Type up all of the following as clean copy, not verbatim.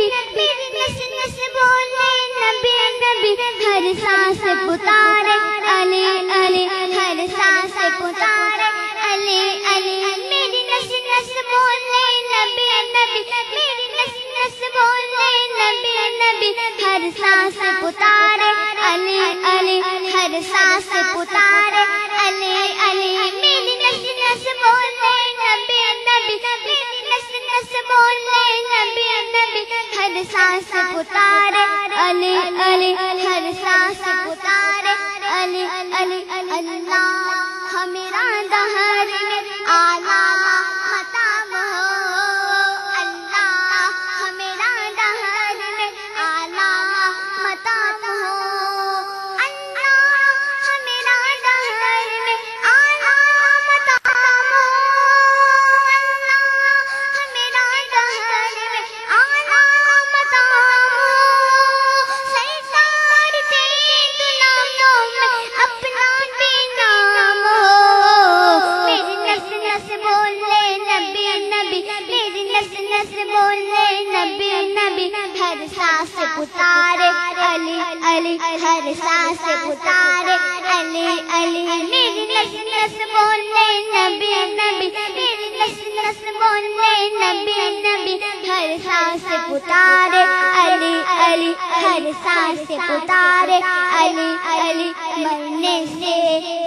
نبی میری نس نس بولے نبی نبی ہر سانس پکارے علی علی ہر سانس پکارے علی علی میری نس نس بولے نبی نبی میری نس نس بولے نبی نبی ہر سانس پکارے علی علی ہر سانس پکارے علی علی میری نس نس بولے نبی نبی میری نس نس بولے نبی نبی ہر سانس پکارے علی علی ہر سانس پکارے علی علی اللہ ہمیرا دہر میں اعلیٰ مقام ہو اللہ ہمیرا دہر میں اعلیٰ مقام ہو اللہ ہمیرا دہر میں اعلیٰ مقام ہو اللہ ہمیرا دہر میں اعلیٰ مقام ہو سرکار تیرے ناموں میں اپنا بھی نام ہو میری نس نس بولے نبی نبی میری نس نس بولے نبی نبی ہر سانس پکارے علی علی ہر سانس پکارے علی علی میری نس نس بولے نبی نبی میری نس نس بولے نبی نبی ہر سانس پکارے علی علی ہر سانس پکارے علی علی مرنے سے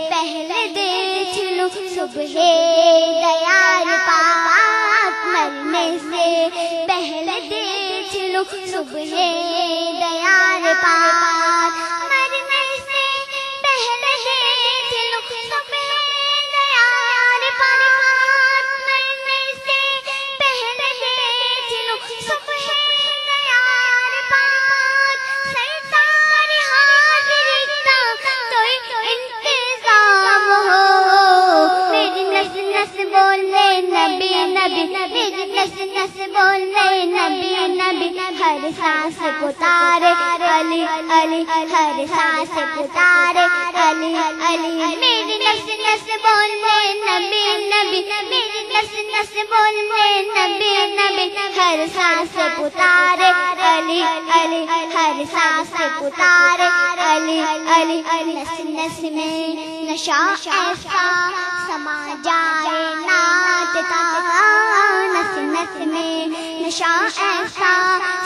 پہلے دیکھ لوں صبح دیار پاک مرنے سے پہلے دیکھ لوں صبح دیار پاک مرنے سے پہلے دیکھ لوں صبح دیار پاک مرنے سے پہلے دیکھ لوں صبح دیار پاک سرکار حاضری کا تو انتظام ہو میری نس نس بولے نبی نبی میری نس نس بولے نبی نبی ہر سانس پکارے علی علی ہر سانس پکارے علی علی میری نس نس بولے نبی نبی میری نس نس بولے نبی نبی ہر سانس پکارے علی علی ہر سانس پکارے علی علی نس نس میں نشہ ایسا سما جائے نعت کا نس نس میں نشہ ایسا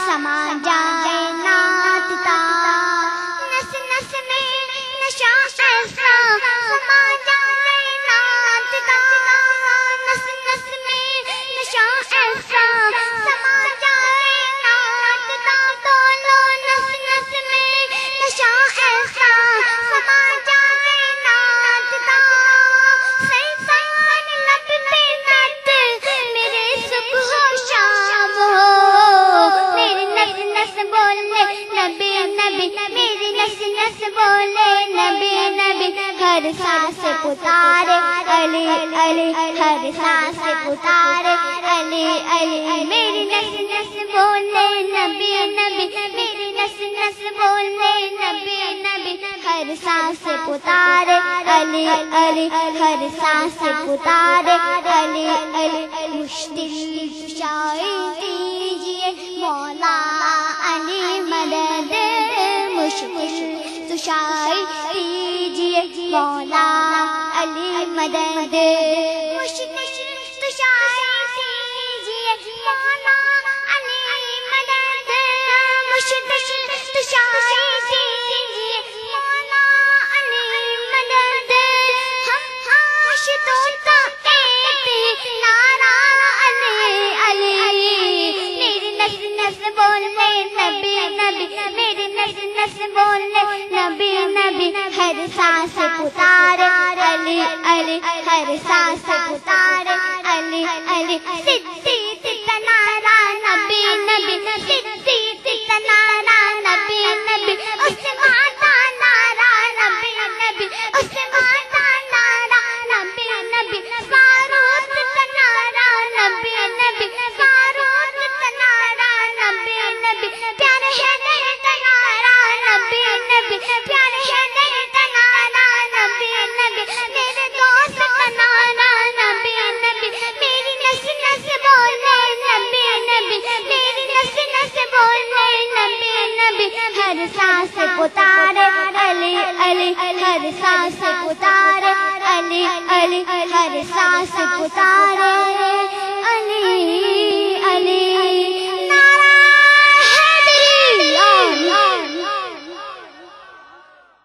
سما جائے نعت کا نس نس میں نشہ ایسا سما جائے نعت کا نس نس میں نشہ ایسا سما جائے نعت کا بولو نس نس میں نشہ ایسا سما جائے نعت کا سرکار لب پہ نعت میرے صبح و شام ہو میری نس نس بولے نبی نبی میری نس نس بولے نبی نبی ہر سانس پکارے علی علی ہر سانس پکارے علی علی میری نس نس بولے نبی نبی میری نس نس بولے نبی نبی ہر سانس پکارے علی علی ہر سانس پکارے علی علی مشکل کشائی دیجیے مولا علی مدد مشکل کشائی دیجیے مولا علی مدد مشکل کشائی دیجیے مولا علی مدد مشکل کشائی دیجیے مولا علی مدد ہم عاشقوں کا ایک نعرہ علی علی میری نس نس بولے نبی نبی میری نس نس بولے نبی نبی ہر سانس پکارے علی علی ہر سانس پکارے علی علی صدیق کا نعرہ نبی نبی صدیق کا نعرہ نبی نبی عثمان کا نعرہ نبی نبی عثمان کا نعرہ نبی نبی فاروق کا نعرہ نبی نبی فاروق کا نعرہ نبی نبی پیارے حیدر کا نعرہ نبی نبی پیارے حیدر کا نعرہ نبی نبی میرے دوست کا نعرہ نبی نبی میری نس نس بولے نبی نبی میری نس نس بولے ہر سانس پتارے علی علی ہر سانس پتارے علی علی ہر سانس پتارے